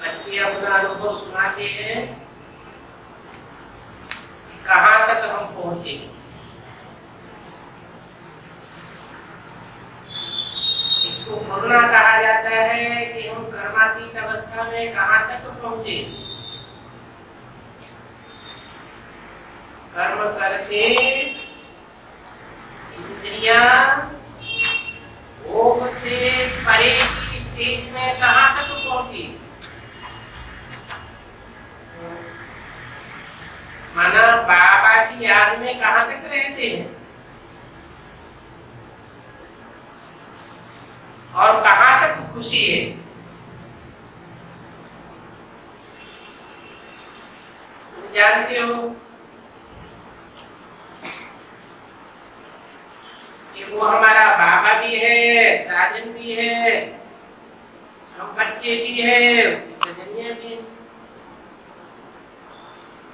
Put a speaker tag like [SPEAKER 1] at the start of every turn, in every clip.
[SPEAKER 1] बच्चे अपना अनुभव सुनाते हैं कि कहाँ तक हम पहुंचे। इसको पूर्णा कहा जाता है कि हम कर्मातीत अवस्था में कहाँ तक पहुंचे। कर्म करके इंद्रियां भोग से परे की स्टेज में कहाँ तक पहुंची। माना बाबा की याद में कहाँ तक रहते हैं और कहाँ तक खुशी है। तुम जानते हो कि वो हमारा बाबा भी है, साजन भी है, हम बच्चे भी है, उसकी सजनिया भी है।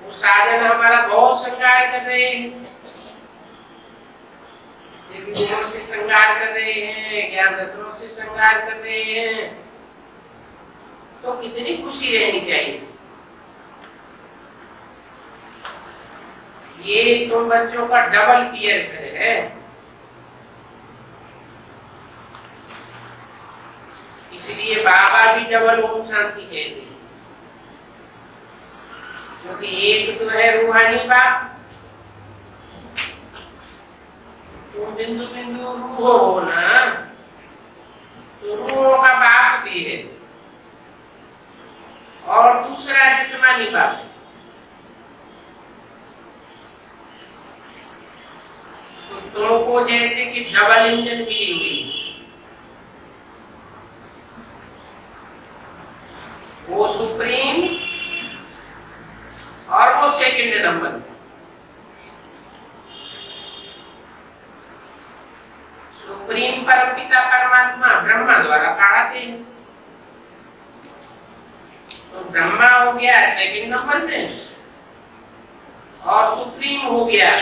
[SPEAKER 1] वो साजन हमारा बहुत श्रृंगार कर रहे हैं, देवी गुणों से श्रृंगार कर रहे हैं, ज्ञान रत्नों से श्रृंगार कर रहे हैं, तो कितनी खुशी रहनी चाहिए। ये तुम बच्चों का डबल पीयर है। इसलिए बाबा भी डबल ओम शांति कहते हैं, क्योंकि एक तो है रूहानी बाप, तुम बिंदु बिंदु रूह हो ना, तो रूहों का बाप भी है, और दूसरा जिस्मानी बाप है। तो तुमको जैसे कि डबल इंजन मिली हुई, वो सुप्रीम और वो सेकंड नंबर। सुप्रीम परमपिता परमात्मा ब्रह्मा द्वारा पढ़ाते हैं, तो ब्रह्मा हो गया सेकंड नंबर में और सुप्रीम हो गया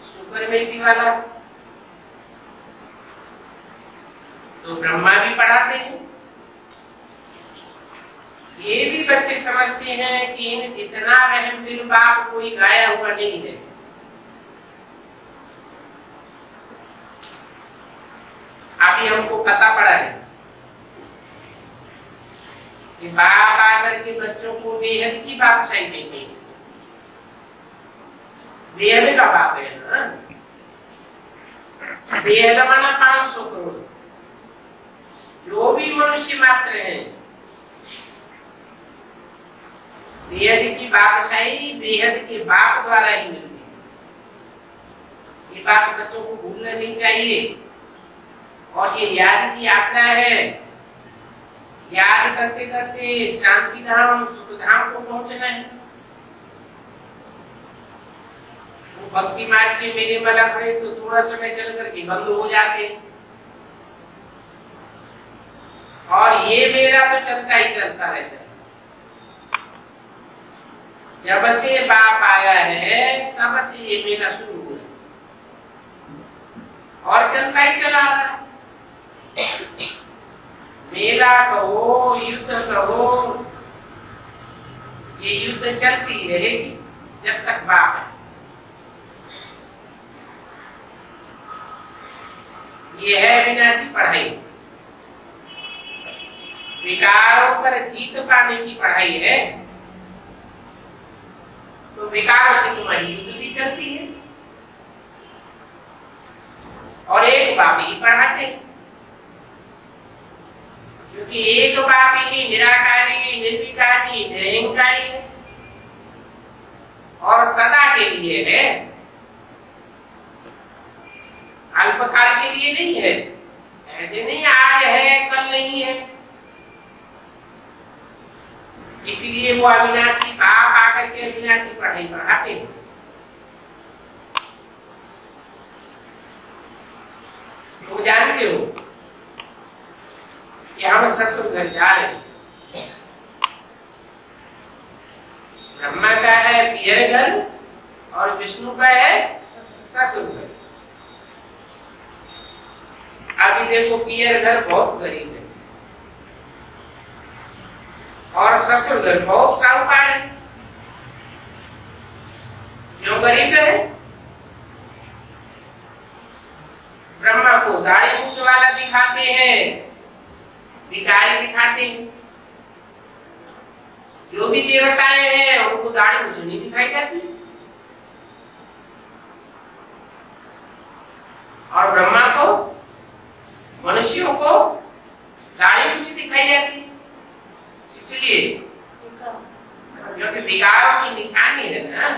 [SPEAKER 1] सुपरमेसी वाला। तो ब्रह्मा भी पढ़ाते हैं। ये भी बच्चे समझते हैं कि इन जितना रहमदिल बाप कोई गाया हुआ नहीं है। अभी हमको पता पड़ा है कि बाप आकर के बच्चों को बेहद की बात सही देते हैं। बेहद का बाप है ना, बेहद माना 500 करोड़। जो भी मनुष्य मात्र है, बेहद की बादशाही बेहद के बाप द्वारा ही मिलती है। ये बात बच्चों को भूलना नहीं चाहिए। और ये याद की यात्रा है, याद करते करते शांति धाम सुख धाम को पहुंचना है। वो भक्ति मार्ग के मेले में लग रहे तो थोड़ा समय चल करके बंद हो जाते, और ये मेला तो चलता ही चलता रहता है। जब से बाप आया है तब से ये मेला शुरू हुआ और चलता ही चला रहा है। मेला कहो, युद्ध कहो, ये युद्ध चलती रहेगी जब तक बाप है। ये है विनाशी पढ़ाई, विकारों पर जीत पाने की पढ़ाई है। तो विकारों से तुम्हारी युद्ध भी चलती है, और एक बाप ही पढ़ाते, क्योंकि एक बाप ही निराकारी निर्विकारी निरहंकारी है और सदा के लिए है, अल्पकाल के लिए नहीं है। ऐसे नहीं आज है कल नहीं है। इसलिए वो अविनाशी बाप आकर के अविनाशी पढ़ाई पढ़ाते हैं। तो जानते हो कि हम ससुर घर जा रहे हैं। ब्रह्मा का है पियर घर और विष्णु का है ससुर घर। अभी देखो पियर घर बहुत गरीब है और ससुर घर बहुत साहूकार है। क्यों गरीब है? ब्रह्मा को दाढ़ी मूछ वाला दिखाते हैं, भिखारी दिखाते हैं। जो भी देवताएं हैं उनको दाढ़ी मूछ नहीं दिखाई जाती और ब्रह्मा को, मनुष्यों को दाढ़ी मूछ दिखाई जाती। इसलिए क्योंकि विकारों की निशानी है ना,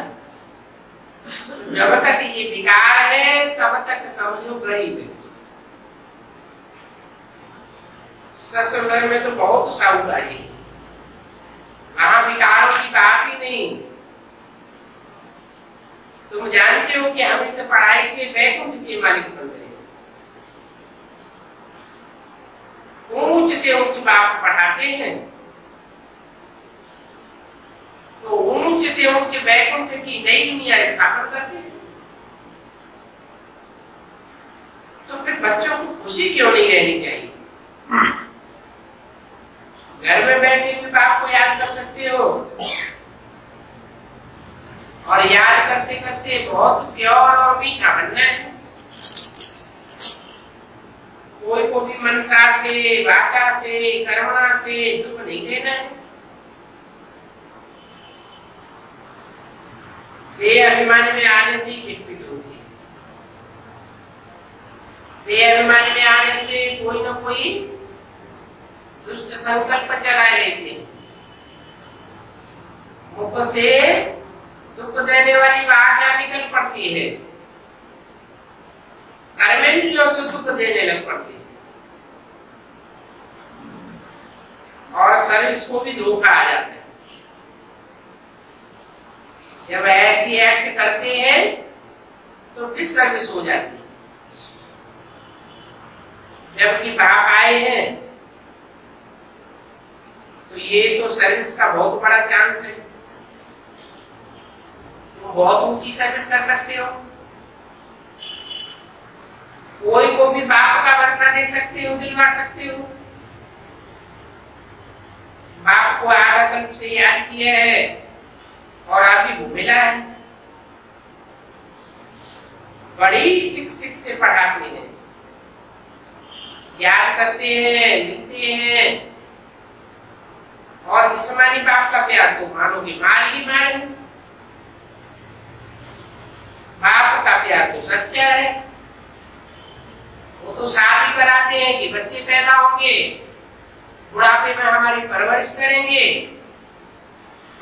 [SPEAKER 1] जब तक ये विकार है तब तक समझो गरीब है। ससुर घर में तो बहुत साहूकारी है, वहां विकारों की बात ही नहीं। तुम जानते हो कि हम इस पढ़ाई से वैकुंठ के मालिक बन गए। ऊंच से ऊंच बाप पढ़ाते हैं तो ऊंच से ऊंच वैकुंठ की नई दुनिया स्थापन करते हैं। तो फिर बच्चों को खुशी क्यों नहीं रहनी चाहिए? घर में बैठे हुए बाप को याद कर सकते हो और याद करते करते बहुत प्योर और मीठा बनना है। कोई को भी मनसा से, वाचा से, कर्मणा से दुख नहीं देना है। देह अभिमान में आने से ही खिटपिट होती है। देह अभिमान में आने से कोई ना कोई दुष्ट संकल्प चला लेते। मुख से दुख देने वाली वाचा निकल पड़ती है, कर्मेंद्रियों से दुख देने लग पड़ती है और सर्विस को भी धोखा आ जाता है। जब ऐसी एक्ट करते हैं तो डिसर्विस हो जाती है। जबकि बाप आए हैं तो ये तो सर्विस का बहुत बड़ा चांस है। तुम बहुत ऊंची सर्विस कर सकते हो, कोई को भी बाप का वर्षा दे सकते हो, दिलवा सकते हो। बाप को आधा कल्प से याद किया है और अभी वो मिला है। बड़ी शिक्षक से पढ़ाते हैं, याद करते हैं, मिलते हैं और जिस्मानी बाप का प्यार तो मानोगे मार ही मारे। बाप का प्यार तो सच्चा है। वो तो शादी कराते हैं कि बच्चे पैदा होंगे, बुढ़ापे में हमारी परवरिश करेंगे,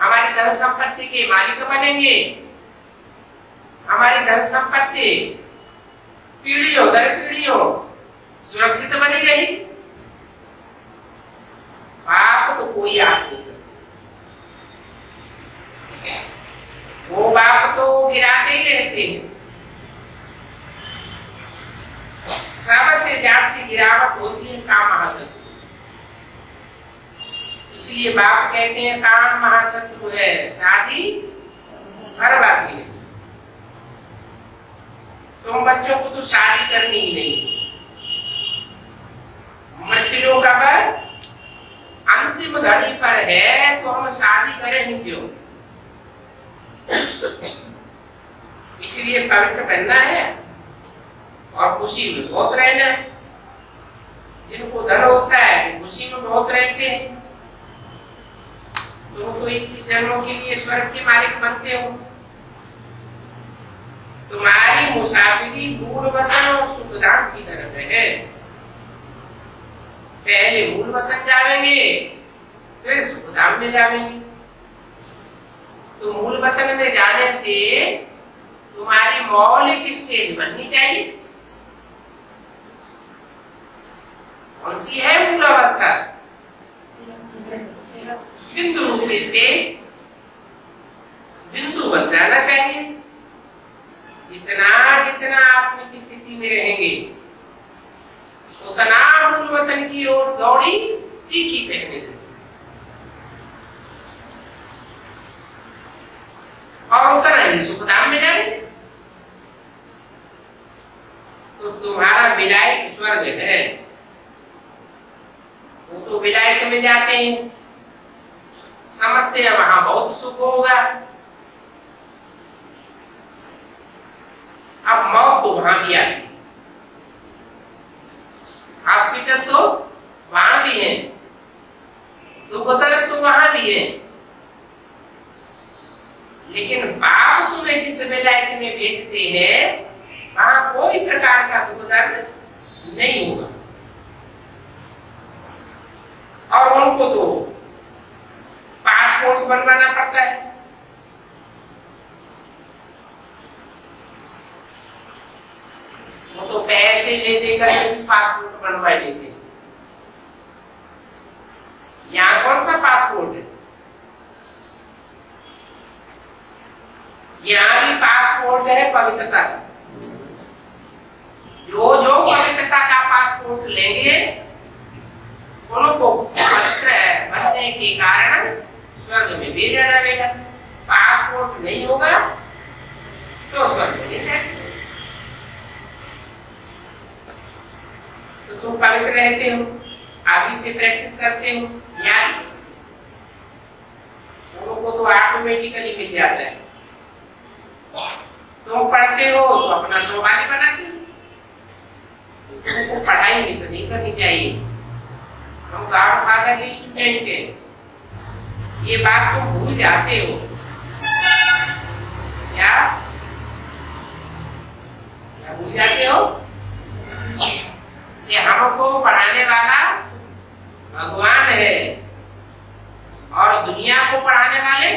[SPEAKER 1] हमारी धन संपत्ति के मालिक बनेंगे, हमारी धन संपत्ति पीढ़ियों दर पीढ़ियों सुरक्षित बनी रही। बाप तो कोई आस नहीं करता, वो बाप तो गिराते ही रहते हैं। सबसे जास्ती गिरावट होती है काम महाशत्रु। इसलिए बाप कहते हैं काम महाशत्रु है, शादी बर्बादी है। तुम बच्चों को तो शादी करनी ही नहीं। मृत्यु का बर अंतिम घड़ी पर है तो हम शादी करें ही क्यों? इसलिए पवित्र बनना है और खुशी में बहुत रहना है। जिनको धन होता है वो खुशी में बहुत रहते हैं। तुम तो 21 जन्मों के लिए स्वर्ग के मालिक बनते हो। तुम्हारी मुसाफिरी मूल वतन और सुखधाम की तरफ है। पहले मूल वतन जाएंगे फिर सुखधाम में जाएंगे। तो मूल वतन में जाने से तुम्हारी मौलिक स्टेज बननी चाहिए। कौन सी है मूल अवस्था? बिंदु रूप स्टेज। बिंदु बन जाना चाहिए। जितना जितना आत्मिक स्थिति में रहेंगे उतना मूल वतन की ओर दौड़ी तीखी पहने और उतना ही सुखधाम में जाएंगे। तो तुम्हारा विलायक स्वर्ग वर्ग है वो तो विलायत में जाते हैं, समझते हैं वहां बहुत सुख होगा। अब मौत तो वहां भी आती है, हॉस्पिटल तो वहां भी है, दुख दर्द तो वहां भी है, लेकिन बाप तुम्हें जिस विलायत में भेजते हैं वहां कोई प्रकार का दुख दर्द नहीं होगा। और उनको तो पासपोर्ट बनवाना पड़ता है, वो तो पैसे ले देकर पासपोर्ट बनवा लेते। यहाँ कौन सा पासपोर्ट है? यहाँ भी पासपोर्ट है पवित्रता का। जो जो पवित्रता का पासपोर्ट लेंगे उनको पवित्र बनने के कारण स्वर्ग में भेजा जाएगा। पासपोर्ट नहीं होगा तो स्वर्ग में नहीं जा सकते। तो तुम पवित्र रहते हो, आदि से प्रैक्टिस करते हो, याद उनको तो ऑटोमेटिकली मिल जाता है। तुम पढ़ते हो तो अपना सौभाग्य बनाते हो। तुमको पढ़ाई मिस नहीं करनी चाहिए। हम गॉड फादर स्टूडेंट हैं, ये बात तुम भूल जाते हो क्या? क्या भूल जाते हो कि हमको पढ़ाने वाला भगवान है और दुनिया को पढ़ाने वाले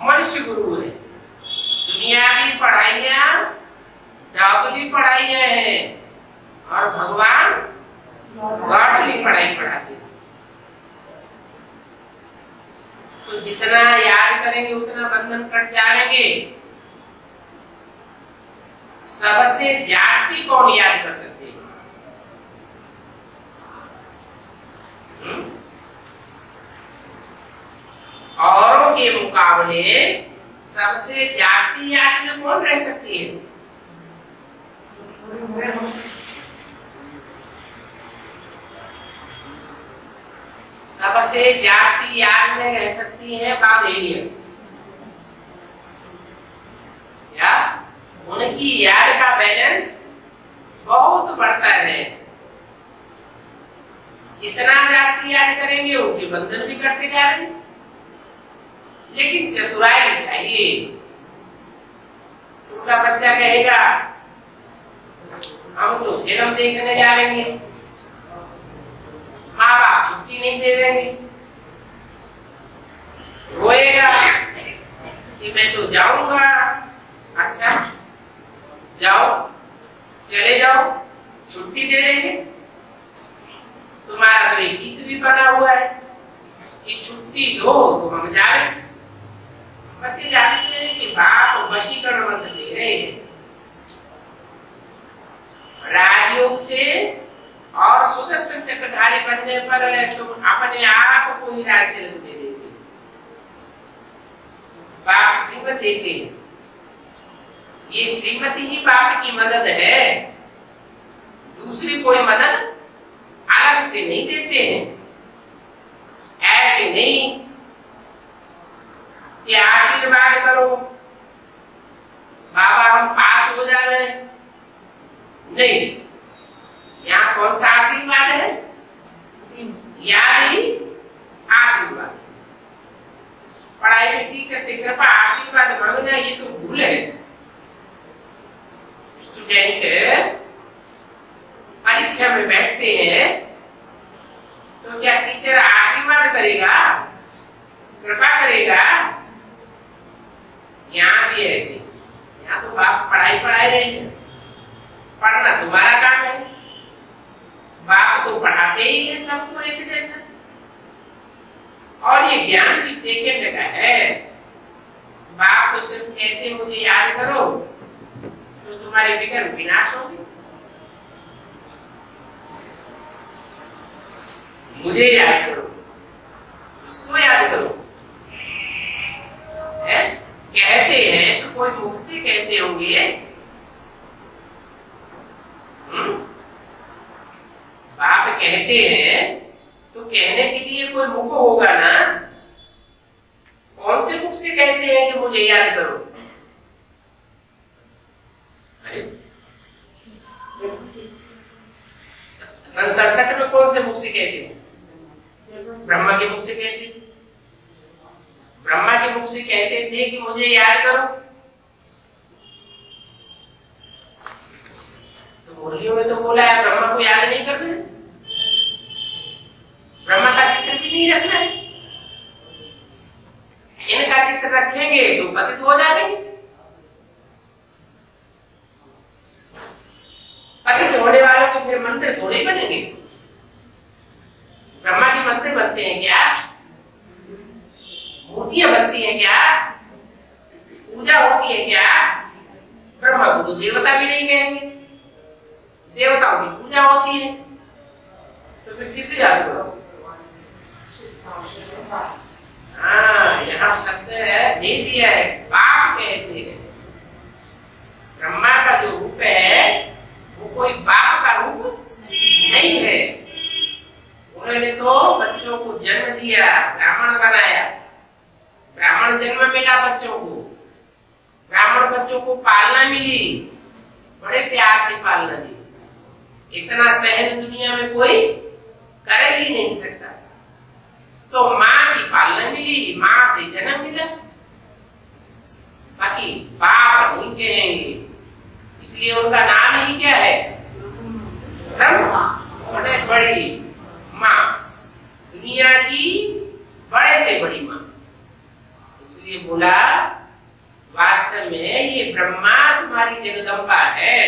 [SPEAKER 1] मनुष्य गुरु है। दुनियावी पढ़ाइयां डाबली पढ़ाइयां हैं और भगवान गॉडली पढ़ाई पढ़ाते हैं। तो जितना याद करेंगे उतना बंधन कट जाएंगे। सबसे जास्ती कौन याद कर सकते हैं? औरों के मुकाबले सबसे जास्ती याद में कौन रह सकती है? सबसे जास्ती याद में रह सकती है बाबेलियन। या उनकी याद का बैलेंस बहुत बढ़ता है। जितना जास्ती याद करेंगे उनके बंधन भी करते जा रहे हैं। लेकिन चतुराई चाहिए। उनका बच्चा कहेगा हम तो फिल्म देखने जा रहे हैं, माँ बाप छुट्टी नहीं देंगे, रोएगा कि मैं तो जाऊंगा। अच्छा जाओ, चले जाओ, छुट्टी दे देंगे। तुम्हारा तो एक गीत भी बना हुआ है कि छुट्टी दो तो हम जाए। बच्चे जानते हैं कि बाप वशीकरण मंत्र दे रहे हैं। राजयोग से और सुदर्शन चक्रधारी बनने पर तुम अपने आप को ही रास्ते दे देते। बाप श्रीमत देते हैं। ये श्रीमती ही बाप की मदद है, दूसरी कोई मदद अलग से नहीं देते हैं। ऐसे नहीं कि आशीर्वाद करो बाबा हम पास हो जा रहे हैं। नहीं, यहाँ कौन सा आशीर्वाद है? याद ही आशीर्वाद। पढ़ाई में टीचर से कृपा आशीर्वाद मांगना ये तो भूल है। स्टूडेंट परीक्षा में बैठते हैं तो क्या टीचर आशीर्वाद करेगा, कृपा करेगा? यहाँ भी ऐसे। यहाँ तो बाप पढ़ाई पढ़ाई रही है, पढ़ना तुम्हारा काम है। बाप तो पढ़ाते ही है सबको एक जैसा। और ये ज्ञान भी सेकंड का है। बाप तो सिर्फ कहते मुझे याद करो तो तुम्हारे विघ्न विनाश होंगे। मुझे याद करो, उसको याद करो। है कहते हैं तो कोई मुख से कहते होंगे कहते हैं तो कहने के लिए कोई मुख होगा ना। कौन से मुख से कहते हैं कि मुझे याद करो? सन 67 में कौन से मुख से कहते हैं? ब्रह्मा के मुख से कहते थे। ब्रह्मा के मुख से कहते थे कि मुझे याद करो। तो मुरलियों में तो बोला है ब्रह्मा को याद नहीं करना है, ब्रह्मा का चित्र भी नहीं रखना है। इनका चित्र रखेंगे तो पतित हो जाएंगे। पतित होने वालों के फिर मंत्र थोड़े बनेंगे। ब्रह्मा के मंत्र बनते हैं क्या? मूर्तियां बनती हैं क्या? पूजा होती है क्या? ब्रह्मा को तो देवता भी नहीं कहेंगे, देवताओं की पूजा होती है। तो फिर किसे याद करो? हाँ, यहाँ शब्द है, दे दिया है, बाप कहते हैं। ब्रह्मा का जो रूप है वो कोई बाप का रूप नहीं है। उन्होंने तो बच्चों को जन्म दिया, ब्राह्मण बनाया, ब्राह्मण जन्म मिला बच्चों को, ब्राह्मण बच्चों को पालना मिली, बड़े प्यार से पालना दी। इतना सहन दुनिया में कोई कर ही नहीं सकता। तो माँ की पालना मिली, माँ से जन्म मिला, बाकी बाप नहीं कहेंगे। इसलिए उनका नाम ही क्या है? ब्रह्मा, बड़ी माँ, दुनिया की बड़े से बड़ी माँ। इसलिए बोला वास्तव में ये ब्रह्मा तुम्हारी जगदम्बा है,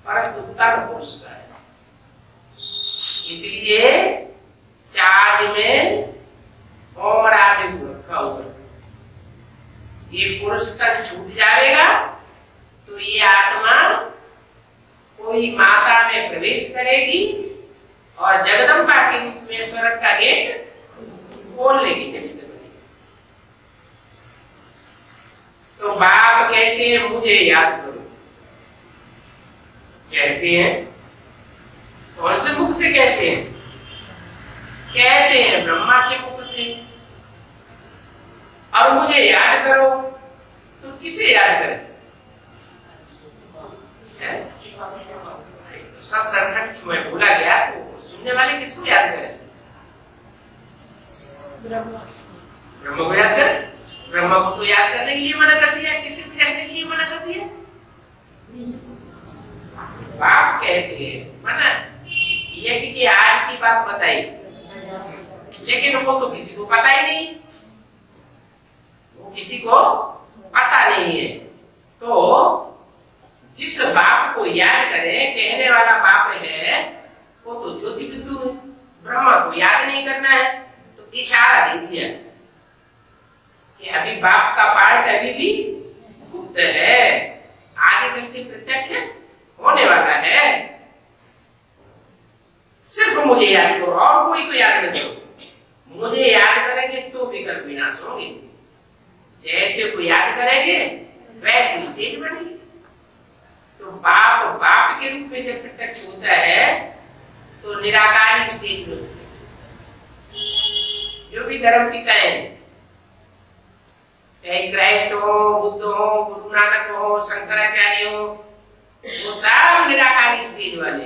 [SPEAKER 1] परंतु कर्म पुरुष का है। इसलिए चार्ज में ओम राज रखा हुआ। ये पुरुष तन छूट जाएगा तो ये आत्मा कोई माता में प्रवेश करेगी और जगदम्बा के रूप में स्वर्ग का गेट खोलने की चेष्टा करेगी। तो बाप कहते हैं मुझे याद करो, कहते हैं कौन से मुख से कहते हैं? कहते हैं ब्रह्मा के मुख से। और मुझे याद करो तो किसे याद करें? तो 67 की मैं भूला गया, तो सुनने वाले किसको याद करें? ब्रह्मा को याद करें। ब्रह्मा को तो याद करने के लिए मना कर दिया, चित्र भी रखने के लिए मना कर दिया। बाप कहते हैं मना ये कि आज की बात बताई, लेकिन वो तो किसी को पता ही नहीं, वो किसी को पता नहीं है। तो जिस बाप को याद करें, कहने वाला बाप है, वो तो ज्योति बिंदु है। ब्रह्मा को याद नहीं करना है तो इशारा दे दिया कि अभी बाप का पार्ट अभी भी गुप्त है, आगे चलते प्रत्यक्ष होने वाला है। सिर्फ मुझे याद करो और कोई को याद नहीं करो। मुझे याद करेंगे तो विकल्प विनाश होंगे, जैसे को याद करेंगे वैसे स्टेज बनेगी। तो बाप बाप के रूप में जब प्रत्यक्ष होता है तो निराकारी स्टेज में होता है। जो भी धर्म पिताएं हैं, चाहे क्राइस्ट हो, बुद्ध हो, गुरु नानक हो, शंकराचार्य हो, वो सब निराकारी स्टेज वाले।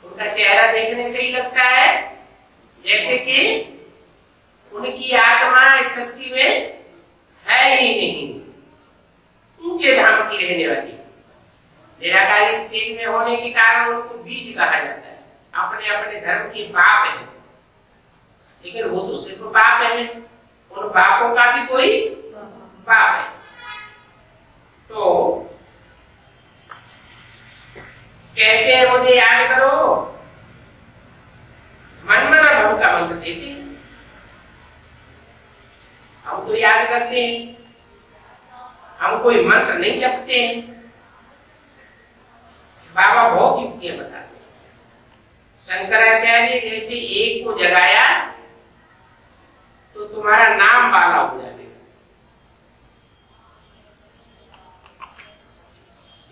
[SPEAKER 1] उनका चेहरा देखने से ही लगता है जैसे कि उनकी आत्मा इस सृष्टि में है ही नहीं, ऊंचे धाम की रहने वाली। निराकारी स्टेज में होने के कारण उनको बीज कहा जाता है। अपने अपने धर्म के बाप है, लेकिन वो तो सिर्फ बाप है, उन बापों का भी कोई बाप है। तो कहते हैं मुझे याद करो, मनमना भव का मंत्र देते हैं। हम तो याद करते हैं, हम कोई मंत्र नहीं जपते हैं। बाबा बहुत युक्तियां बताते हैं। शंकराचार्य जैसे एक को जगाया तो तुम्हारा नाम बाला हो जाएगा।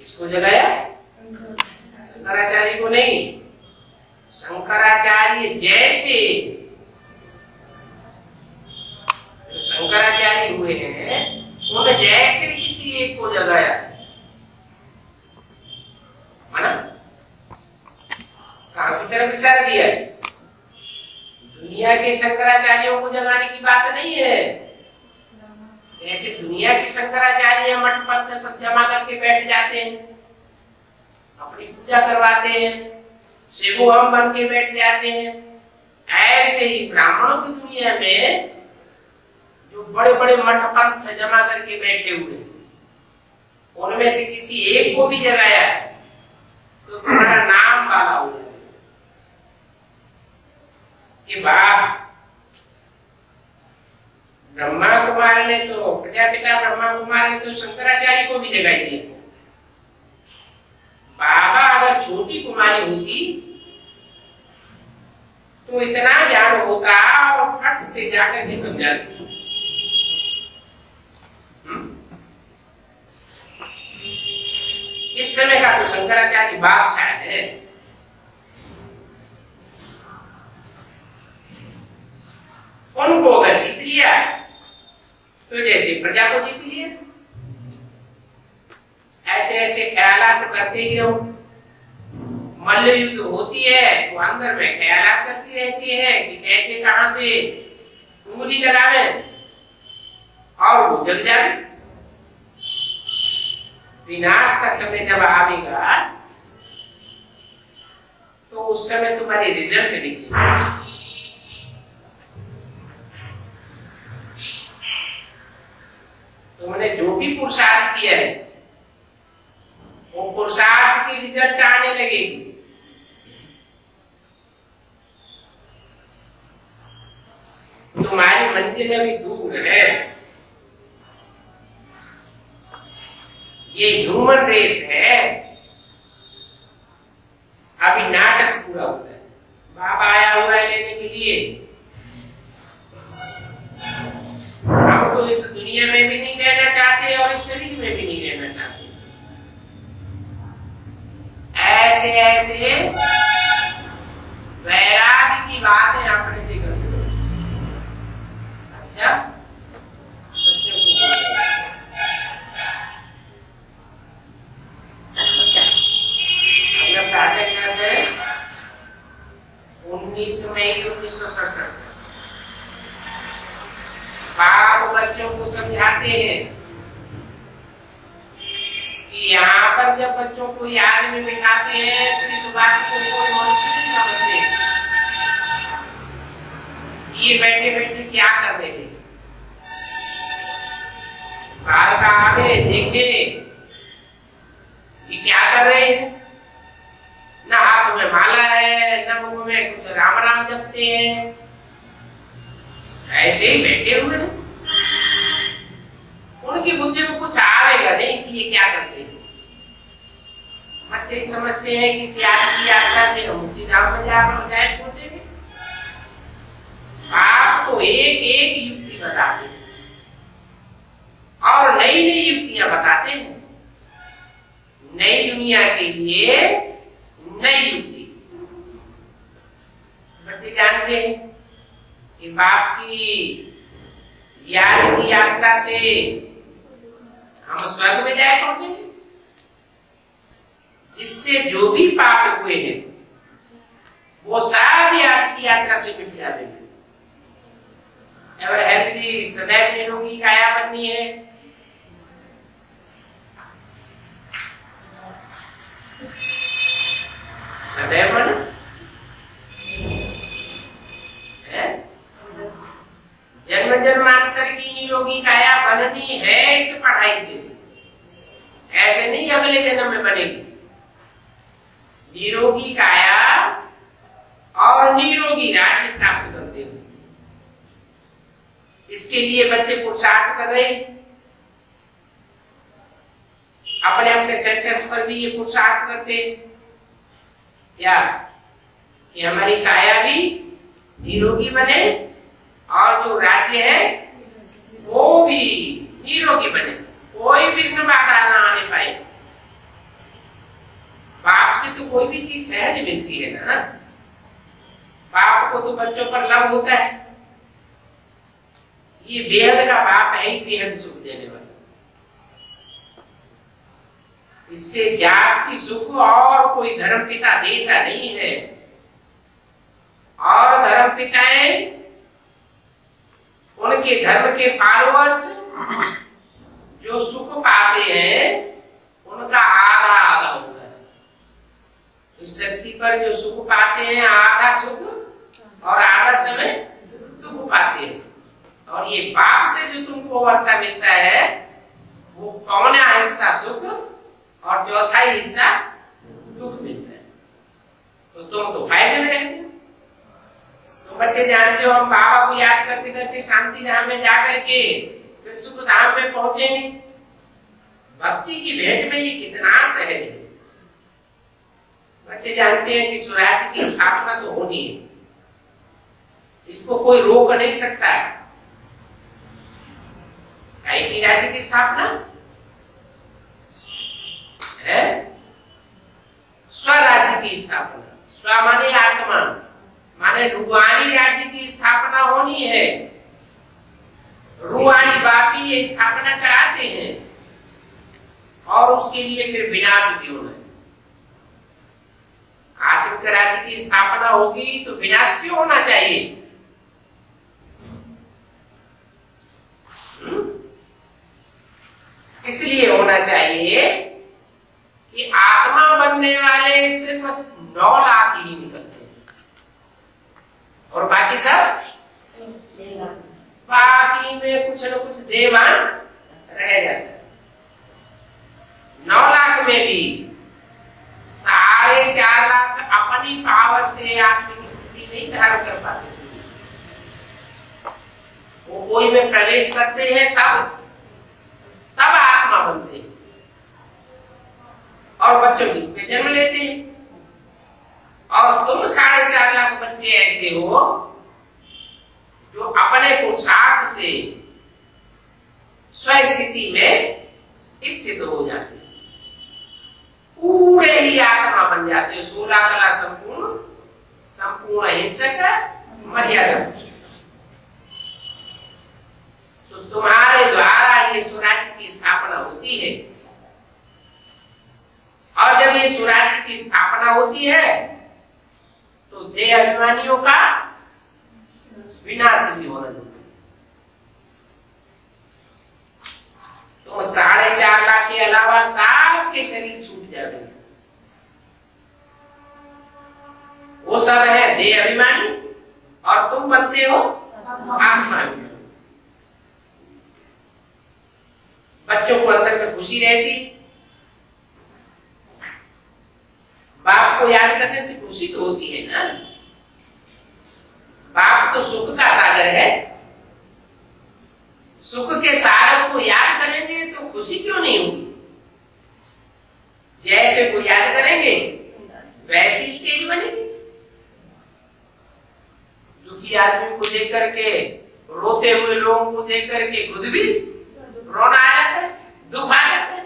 [SPEAKER 1] इसको जगाया शंकराचार्य को को नहीं, शंकराचार्य जैसे शंकराचार्य हुए हैं उन्होंने जैसे किसी एक को जगाया, माना कहां की तरफ इशारा दिया है? दुनिया के शंकराचार्यों को जगाने की बात नहीं है। ऐसे दुनिया के शंकराचार्य मठ पद सब जमा करके बैठ जाते हैं, अपनी पूजा करवाते हैं, शिवो हम बन के बैठ जाते हैं। ऐसे ही ब्राह्मणों की दुनिया में जो बड़े बड़े मठ पंथ जमा करके बैठे हुए, उनमें से किसी एक को भी जगाया तो तुम्हारा नाम काला हो जाएगा कि बाप ब्रह्मा कुमार ने तो, प्रजापिता ब्रह्मा कुमार ने तो शंकराचार्य को भी जगाई दिया। बाबा अगर छोटी कुमारी होती तो इतना ज्ञान होता और फट से जाकर के समझाती। इस समय का तो शंकराचार्य बादशाह है। उनको अगर जीत लिया तो जैसे प्रजा को जीत लिया। ऐसे ऐसे ख्यालात तो करते ही रहो। मल्ल युद्ध होती है तो अंदर में ख्यालात चलती रहती है कि कैसे कहां से उंगली लगावे और वो जग जाए। विनाश का समय जब आएगा तो उस समय तुम्हारी रिजल्ट निकलेगी। तुमने जो भी पुरुषार्थ किया है वो पुरुषार्थ की रिजल्ट आने लगेगी। तुम्हारी मंजिल अभी दूर है। ये ह्यूमन रेस है, अभी नाटक पूरा होता है। बाबा आया हुआ है लेने के लिए। हम तो इस दुनिया में भी नहीं रहना चाहते और इस शरीर में भी नहीं रहना चाहते। ऐसे ऐसे वैराग्य की बातें अपने से करते हो। अच्छा, बच्चों को अगला प्रातः क्लास है 19 मई 1967। बाप बच्चों को समझाते हैं कि यहाँ पर जब बच्चों को याद में बिठाते हैं तो इस बात को कोई मनुष्य नहीं समझते ये बैठे बैठे क्या कर रहे थे। बाहर का आगे देखे कि क्या कर रहे हैं। न हाथ में माला है, न मुंह में कुछ राम राम जपते हैं, ऐसे ही बैठे हुए हैं। उनकी बुद्धि को कुछ आवेगा नहीं कि ये क्या करते हैं। बच्चे ही समझते हैं कि इस यात्रा से हम मुक्ति धाम में जाए पहुंचेंगे। आप तो एक एक युक्ति बताते हैं और नई नई युक्तियां बताते हैं। नई दुनिया के लिए नई युक्ति। बच्चे जानते हैं कि बाप की याद की यात्रा से हम स्वर्ग में जाए पहुंचेंगे, जिससे जो भी पाप हुए हैं वो सब याद की यात्रा से मिट जाएंगे। एवर हेल्थी सदैव निरोगी काया बननी है। सदैव मन जन्म जन्मांतर की निरोगी काया बननी है इस पढ़ाई से। ऐसे नहीं अगले जन्म में बनेगी। निरोगी काया और निरोगी राज्य प्राप्त करते हो। इसके लिए बच्चे पुरुषार्थ कर रहे हैं। अपने अपने सेंटर्स पर भी ये पुरुषार्थ करते हैं क्या कि हमारी काया भी निरोगी बने और जो राज्य है वो भी निरोगी बने, कोई विघ्न बाधा ना आने पाए। बाप से तो कोई भी चीज सहज मिलती है ना। बाप को तो बच्चों पर लव होता है। ये बेहद का बाप है ही बेहद सुख देने वाला। इससे जास्ती सुख और कोई धर्म पिता देता नहीं है। और धर्म पिताएं उनके धर्म के फॉलोअर्स जो सुख पाते हैं उनका आधा आधा होता है। इस सृष्टि पर जो सुख पाते हैं आधा सुख और आधा समय दुख पाते हैं। और ये बाप से जो तुमको वर्षा मिलता है वो पौना हिस्सा सुख और चौथाई हिस्सा दुख मिलता है। तो तुम तो फायदे में रहते हो। तो बच्चे जानते हो हम बाबा को याद करते करते शांति धाम में जाकर के फिर सुख धाम में पहुंचेंगे। भक्ति की भेंट में ये कितना सहज है। बच्चे जानते हैं कि स्वराज्य की स्थापना तो होनी है, इसको कोई रोक नहीं सकता है। की राज्य की स्थापना है, स्वराज्य की स्थापना। स्व माने आत्मा, माने रूहानी राज्य की स्थापना होनी है। रूहानी बाप ही ये स्थापना कराते हैं और उसके लिए फिर विनाश भी होना है। आत्मिक राज्य की स्थापना होगी तो विनाश क्यों होना चाहिए? इसलिए होना चाहिए कि आत्मा बनने वाले सिर्फ 9 लाख ही निकलते हैं और बाकी सब बाकी में कुछ न कुछ देवान रह जाता है। 9 लाख में भी 4.5 लाख अपनी पावर से आत्मिक स्थिति नहीं धारण कर पाते। वो कोई में प्रवेश करते हैं तब आत्मा बनते हैं और बच्चों की जन्म लेते हैं। और तुम 4.5 लाख बच्चे ऐसे हो जो अपने पुरुषार्थ से स्वस्थिति में स्थित हो जाते, पूरे ही आत्मा बन जाते हो। 16 कला संपूर्ण हिंसक मर्यादा। तो तुम्हारे द्वारा ये स्वराज्य की स्थापना होती है। और जब ये स्वराज्य की स्थापना होती है तो देह अभिमानियों का विनाश भी होना चाहिए। तो 4.5 लाख के अलावा सबके शरीर छूट जाते हैं। वो सब है देह अभिमानी और तुम बनते हो आत्मा अभिमानी। बच्चों को अंदर में खुशी रहती। बाप को याद करने से खुशी तो होती है ना। बाप तो सुख का सागर है। सुख के सागर को याद करेंगे तो खुशी क्यों नहीं होगी? जैसे को याद करेंगे वैसी स्टेज बनेगी। दुखी आदमी को देख करके, रोते हुए लोगों को देख करके खुद भी रोना आ जाता है, दुख आ जाता है।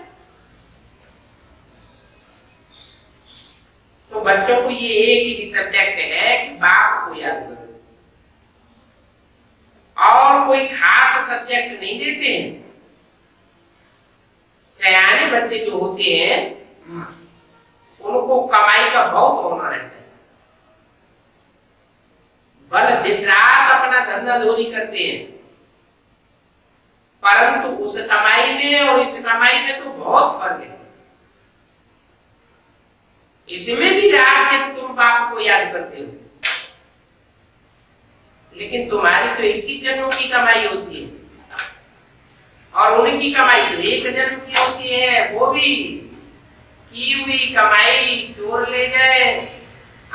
[SPEAKER 1] तो बच्चों को ये एक ही सब्जेक्ट है कि बाप को याद करो। और कोई खास सब्जेक्ट नहीं देते हैं। सयाने बच्चे जो होते हैं उनको कमाई का बहुत होना रहता है। बल दिन रात अपना धंधा धोरी करते हैं, परंतु उस कमाई में और इस कमाई में तो बहुत फर्क है। इसमें भी रात दिन तुम बाप को याद करते हो, लेकिन तुम्हारी तो 21 जन्मों की कमाई होती है और उनकी कमाई तो 1 जन्म की होती है। वो भी की हुई कमाई चोर ले जाए,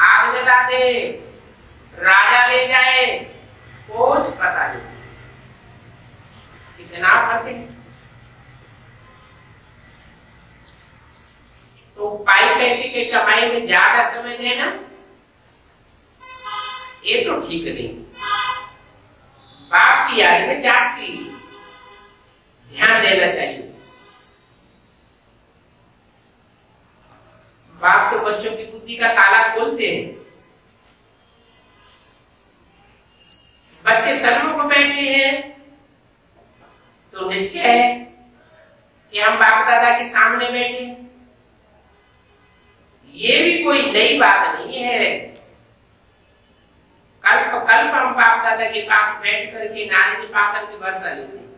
[SPEAKER 1] आग जला दे, राजा ले जाए, कुछ पता नहीं। कितना फर्क है। तो पाई पैसे के कमाई में ज्यादा समय देना ये तो ठीक नहीं। बाप की याद में जास्ती ध्यान देना चाहिए। बाप तो तो बच्चों की बुद्धि का ताला खोलते हैं। बच्चे सन्मुख बैठे हैं तो निश्चय है कि हम बाप दादा के सामने बैठे। ये भी कोई नई बात नहीं है। कल्प कल्प हम बाप दादा के पास बैठ करके नारियल पाकर के वर्षा लेते हैं।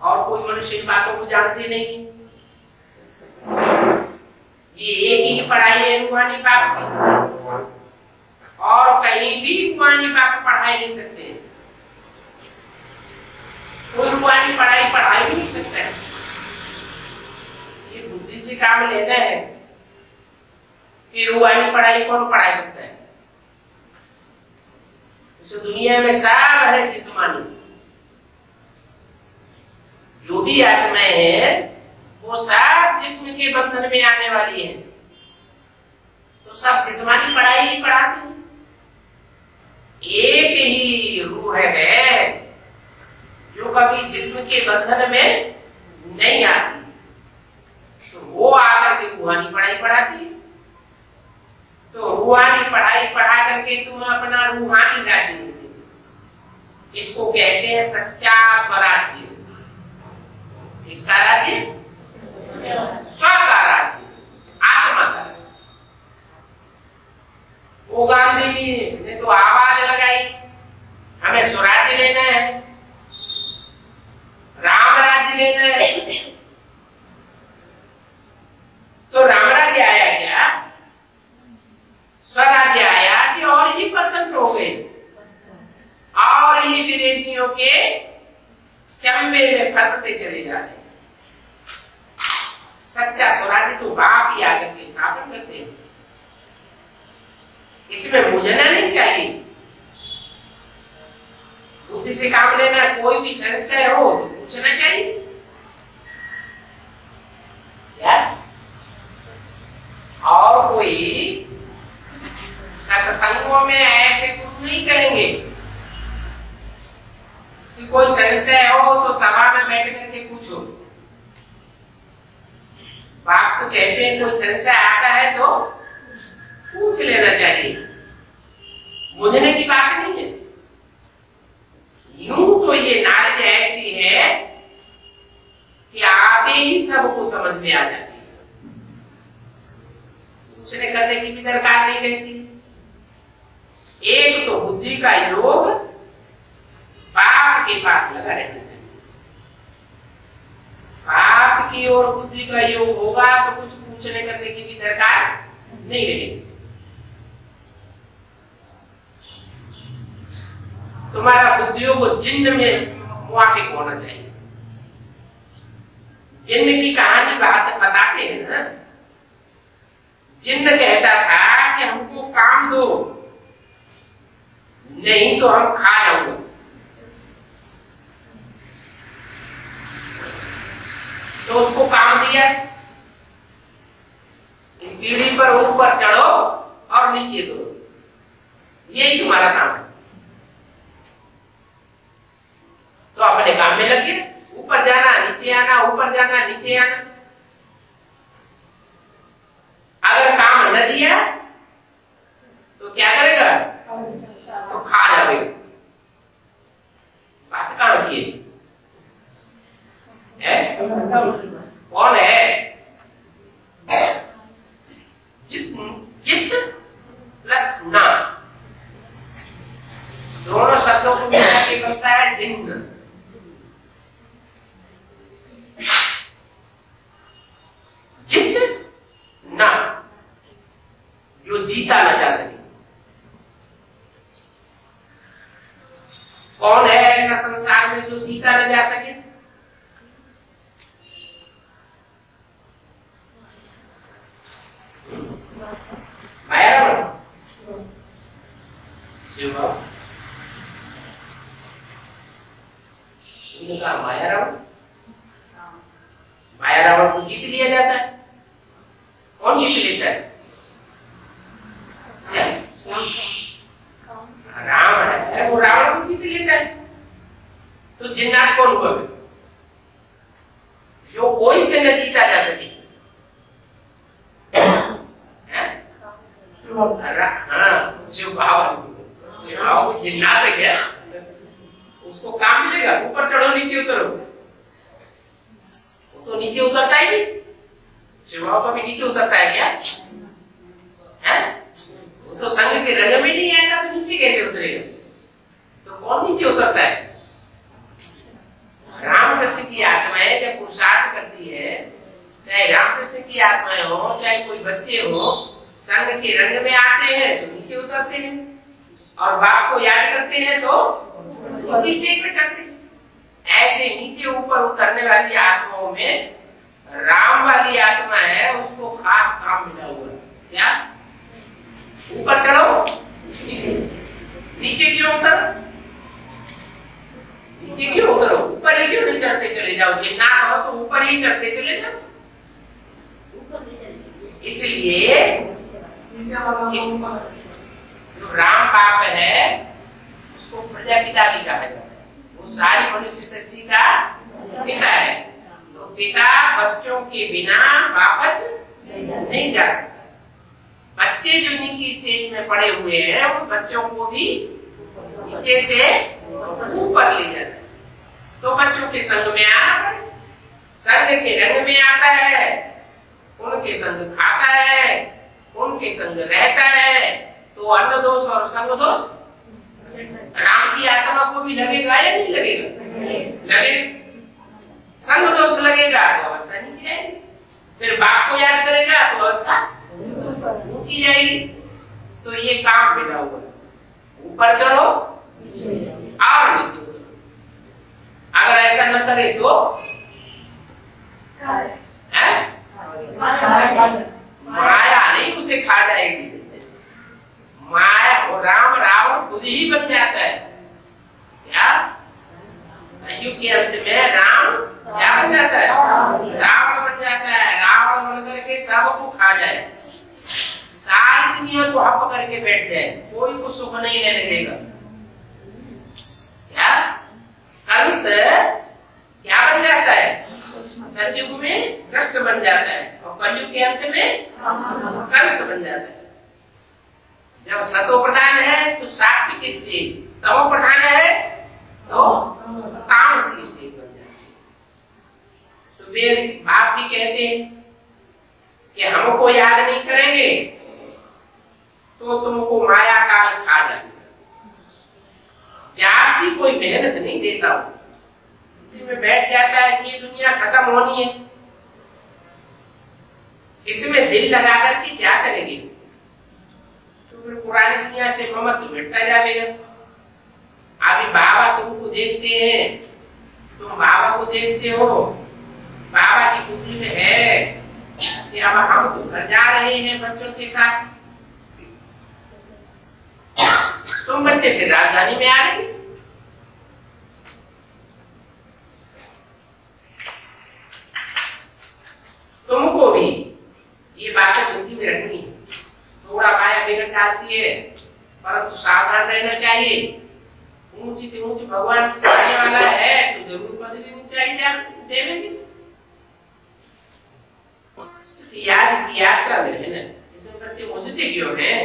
[SPEAKER 1] और कोई मनुष्य इन बातों को जानते नहीं। ये एक ही पढ़ाई है रूहानी बाप की, और कहीं भी रूहानी बाप पढ़ाई नहीं सकते। कोई रूहानी पढ़ाई पढ़ा ही नहीं सकता है। ये बुद्धि से काम लेना है कि रूहानी पढ़ाई कौन पढ़ा सकता है। इस दुनिया में सब है जिस्मानी। जो भी आत्माएं हैं वो सब जिस्म के बंधन में आने वाली है, तो सब जिस्मानी पढ़ाई ही पढ़ाते हैं। एक ही रूह है जो कभी जिस्म के बंधन में नहीं आती, तो वो आकर के रूहानी पढ़ाई पढ़ाती है। तो रूहानी पढ़ाई पढ़ा करके तुम अपना रूहानी राज्य लेते हो। इसको कहते हैं सच्चा स्वराज्य। इसका राज्य स्व का राज्य, आत्मा का राज्य। वो गांधी जी ने तो आवाज लगाई हमें स्वराज्य लेना है, राम राज्य लेना है। तो राम राज्य आया क्या? स्वराज्य आया कि और ही परतंत्र हो गए, और ही विदेशियों के चंबे में फंसते चले जा रहे। सच्चा स्वराज्य तो बाप ही आकर के स्थापन करते हैं। इसमें मुझना नहीं चाहिए। बुद्धि से काम लेना, कोई भी संशय हो तो पूछना चाहिए। क्या और कोई सत्संगों में ऐसे गुरु नहीं करेंगे कि कोई संशय हो तो सभा में बैठ करके पूछो। बाप तो कहते हैं कोई संशय आता है तो पूछ लेना चाहिए, मुझने की बात नहीं है। यूं तो ये नालेज ऐसी है कि आप ही सबको समझ में आ जाती है, पूछने करने की भी दरकार नहीं रहती। एक तो बुद्धि का योग बाप के पास लगा रहना चाहिए। बाप की ओर बुद्धि का योग होगा तो कुछ पूछने करने की भी दरकार नहीं रहेगी। तुम्हारा बुद्धियों को जिन्न में मुआफिक होना चाहिए। जिन्न की कहानी बात बताते हैं ना। जिन्न कहता था कि हमको काम दो, नहीं तो हम खा जाऊंगा। तो उसको काम दिया, इस सीढ़ी पर ऊपर चढ़ो और नीचे दो, यही तुम्हारा काम है। तो अपने काम में लग गए, ऊपर जाना नीचे आना, ऊपर जाना नीचे आना। अगर काम न दिया तो क्या करेगा? तो खा जाएगा। बात कहां की है? कौन है? चित्त प्लस ना, दोनों शब्दों को मिला के बनता है जिन्न। चित्त ना, जो जीता ना जा सके। कौन है ऐसा संसार में जो जीता न जा सके? माया रावण, शिव बाबा कहा माया रावण। माया रावण को जीत लिया जाता है। कौन जीत लेता है? राम है, वो रावण को जीत लेता है। तो जिन्नात कौन हुआ? जो कोई से न जीता जा सके। हाँ शिव बाबा को जिन्नात है क्या, उसको काम मिलेगा? ऊपर चढ़ो नीचे उतरो, वो तो नीचे उतरता ही नहीं। शिव बाबा भी नीचे उतरता है क्या? है? वो तो संग के रंग में नहीं आएगा तो नीचे कैसे उतरेगा? तो कौन नीचे उतरता है? रामकृष्ण की आत्माएं जब पुरुषार्थ करती है, चाहे रामकृष्ण की आत्माएं हो चाहे कोई बच्चे हो, संग के रंग में आते हैं तो नीचे उतरते हैं, और बाप को याद करते हैं तो नीचे स्टेज पे चढ़ते हैं। ऐसे नीचे ऊपर उतरने वाली आत्माओं में राम वाली आत्मा है, उसको खास काम मिला हुआ है। क्या? ऊपर चढ़ो नीचे क्यों उतर? नीचे क्यों उतरो? ऊपर ही क्यों नहीं चढ़ते चले जाओ? जिन्नात हो तो ऊपर ही चढ़ते चले जाओ। इसलिए जो राम बाप है उसको प्रजापिता भी कहा जाता है, वो सारी मनुष्य सृष्टि का पिता है। तो पिता बच्चों के बिना वापस नहीं जा सकता। बच्चे जो नीचे स्टेज में पड़े हुए हैं उन बच्चों को भी नीचे से ऊपर ले जाता है। तो बच्चों के संग में आना पड़े, संग के रंग में आता है, उनके संग खाता है, उनके संग रहता है, तो अन्न दोष और संग दोष राम की आत्मा को भी लगेगा या नहीं लगेगा? लगेगा। संग दोष लगेगा तो अवस्था नीचे आएगी, फिर बाप को याद करेगा तो अवस्था ऊंची जाएगी। तो ये काम मिला हुआ, ऊपर चढ़ो और नीचे उतरो। अगर ऐसा न करे तो माया नहीं उसे खा जाएगी। माया और राम रावण खुद ही बन जाता है। क्या? युग के अंत में राम क्या बन जाता है? रावण बन जाता है। रावण बन करके सबको खा जाए, सारी दुनिया को हप करके बैठ जाए, कोई को सुख नहीं लेने देगा। क्या? कंस क्या बन जाता है? सतयुग में कृष्ण बन जाता है और कलयुग के अंत में कंस बन जाता है। जब सतो प्रधान है तो सात्विक स्टेज, तमो प्रधान है तो तामस की स्टेज बन जाती है। तो वे बाप भी कहते हैं कि हमको याद नहीं करेंगे तो तुमको माया काल खा जाएगा। जास्ती कोई मेहनत नहीं देता हूं, में बैठ जाता है कि ये दुनिया खत्म होनी है, इसमें दिल लगा करके क्या करेंगे? तो फिर पुरानी दुनिया से ममत्व मिटता जाएगा। अभी बाबा तुमको देखते हैं, तुम बाबा को देखते हो, बाबा की बुद्धि में है कि अब हम तो घर जा रहे हैं बच्चों के साथ, तुम बच्चे फिर राजधानी में आ रहे। तुमको भी ये बातें बुद्धि में रखनी है। थोड़ा माया बिगड़ डालती है, परंतु सावधान रहना चाहिए। ऊंची से ऊंची भगवान करने वाला है तो जरूर पद भी ऊंचाई देवेंगे। सिर्फ याद की यात्रा में है ना, इसमें बच्चे मुझते क्यों हैं?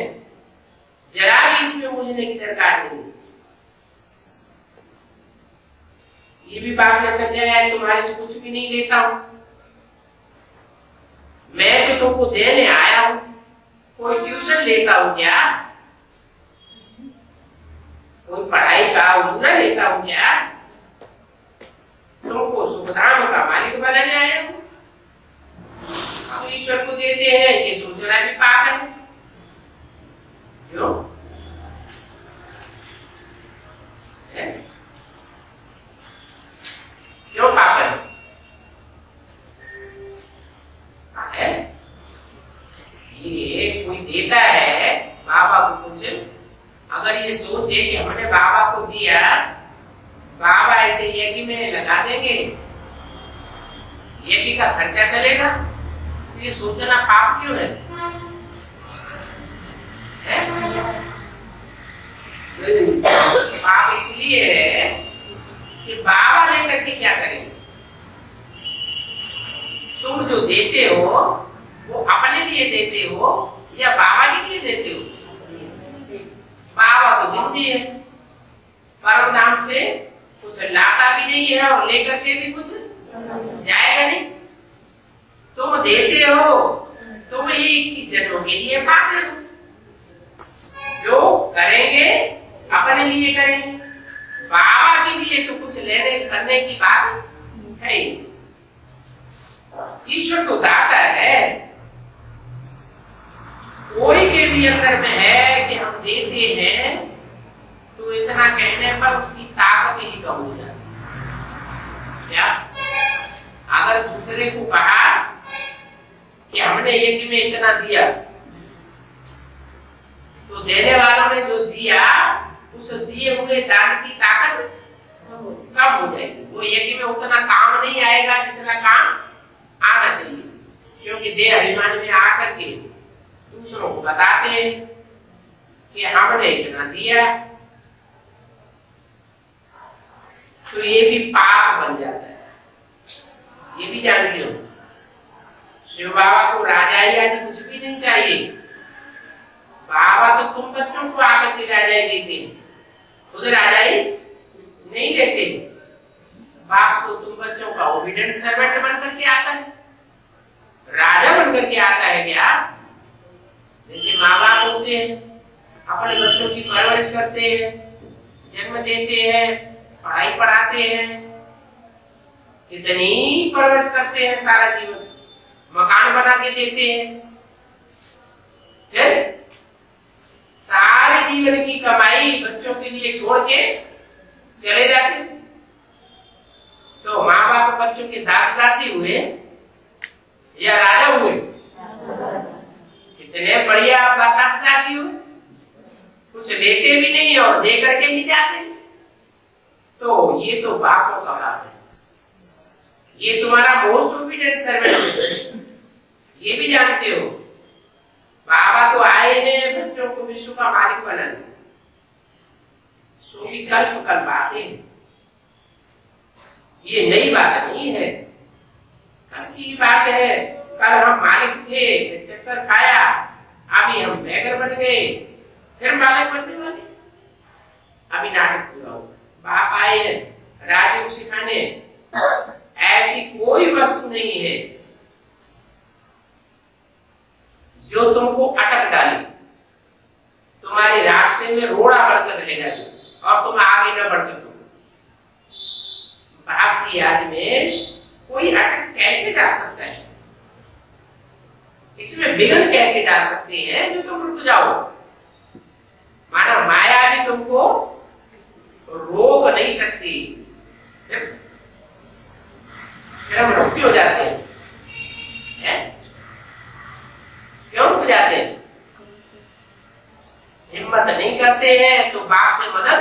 [SPEAKER 1] जरा भी इसमें मुझने की दरकार नहीं। ये भी बात में समझाया है, तुम्हारे से कुछ भी नहीं लेता हूं, मैं तो तुमको देने आया हूं। कोई ट्यूशन लेता हूं क्या? कोई पढ़ाई का उन्नत लेता हूं क्या? तुमको सुखधाम का मालिक बनाने आया हूं। हम ईश्वर को देते हैं, ये सोचना भी पाप है। क्यों? क्यों पाप है? ये कोई देता है बाबा को कुछ, अगर ये सोचे कि हमने बाबा को दिया, बाबा ऐसे यज्ञ में लगा देंगे, यज्ञ का खर्चा चलेगा, तो ये सोचना पाप क्यों है? पाप इसलिए है कि बाबा लेकर के क्या करेंगे? तुम जो देते हो वो अपने लिए देते हो या बाबा के लिए देते हो? पाबंदी है, परम धाम से कुछ लाता भी नहीं है और लेकर के भी कुछ जाएगा नहीं। तुम देते हो, तुम ही 21 जन्मों के लिए पाते हो। जो करेंगे अपने लिए करेंगे, बाबा के लिए तो कुछ लेने करने की बात है। ईश्वर तो दाता है, कोई के भी अंदर में है कि हम देते हैं, तो इतना कहने पर उसकी ताकत ही कम हो जाती है। क्या अगर दूसरे को कहा कि हमने यज्ञ में इतना दिया, तो देने वालों ने जो दिया उस दिए हुए दान की ताकत कम हो जाएगी। वो यज्ञ में उतना काम नहीं आएगा जितना काम आना चाहिए, क्योंकि देह अभिमान में आकर के दूसरों को बताते हैं कि हमने इतना दिया, तो ये भी पाप बन जाता है। ये भी जानते हो, शिव बाबा को राजाई आदि कुछ भी नहीं चाहिए। बाबा तो तुम बच्चों को आकर के राजाई देते, खुद राजाई नहीं देते। बाप तो तुम बच्चों का ओबीडिएंट सर्वेंट बनकर के आता है, राजा बनकर के आता है क्या? जैसे माँ बाप होते हैं, अपने बच्चों की परवरिश करते हैं, जन्म देते हैं, पढ़ाई पढ़ाते हैं, कितनी परवरिश करते हैं, सारा जीवन मकान बना के देते हैं, फिर सारे जीवन की कमाई बच्चों के लिए छोड़ के चले जाते हैं। तो माँ बाप बच्चों के दास दासी हुए या राजा हुए? कितने बढ़िया दास दासी हुए, कुछ लेते भी नहीं और दे करके ही जाते। तो ये तो बापों का बाप है, ये तुम्हारा मोस्ट ओबीडिएंट सर्वेंट है, ये भी जानते हो। बाबा तो आए हैं बच्चों को विश्व का मालिक बनाने, सो विकल्प कल बातें, ये नई बात नहीं है, कल की बात है। कल हम मालिक थे, चक्कर खाया, अभी हम बेगर बन गए, फिर मालिक बनने वाले। अभी नाटक पूरा होगा। बाप आए हैं राजयोग सिखाने, ऐसी कोई वस्तु नहीं है जो तुमको अटक डाले, तुम्हारे रास्ते में रोड़ा बनकर रह जाए और तुम आगे न बढ़ सको। बाप की याद में कोई अटक कैसे डाल सकता है? इसमें विघ्न कैसे डाल सकते हैं जो तुम रुक जाओ? माना माया भी तुमको रोक नहीं सकती, फिर हम रुक हो जाते हैं, क्यों रुक जाते हैं? हिम्मत नहीं करते हैं तो बाप से मदद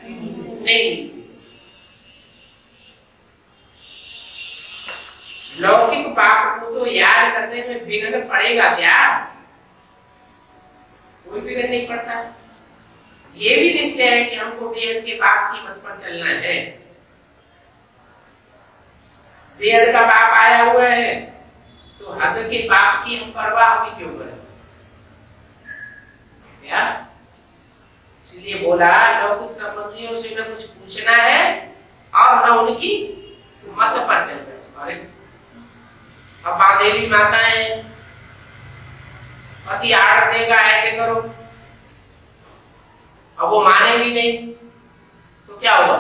[SPEAKER 1] नहीं मिलती। लौकिक पाप को तो याद करने में विघ्न पड़ेगा क्या? कोई विघ्न नहीं पड़ता। ये भी निश्चय है कि हमको वेद के बाप की मत पर चलना है। वेद का बाप आया हुआ है तो हद के बाप की हम परवाह भी क्यों करें? क्या इसलिए बोला लौकिक संबंधियों से न कुछ पूछना है और न उनकी मत पर चलना। अरे अब बांधेली माताएं पति आर्डर देगा ऐसे करो, अब वो माने भी नहीं तो क्या हुआ?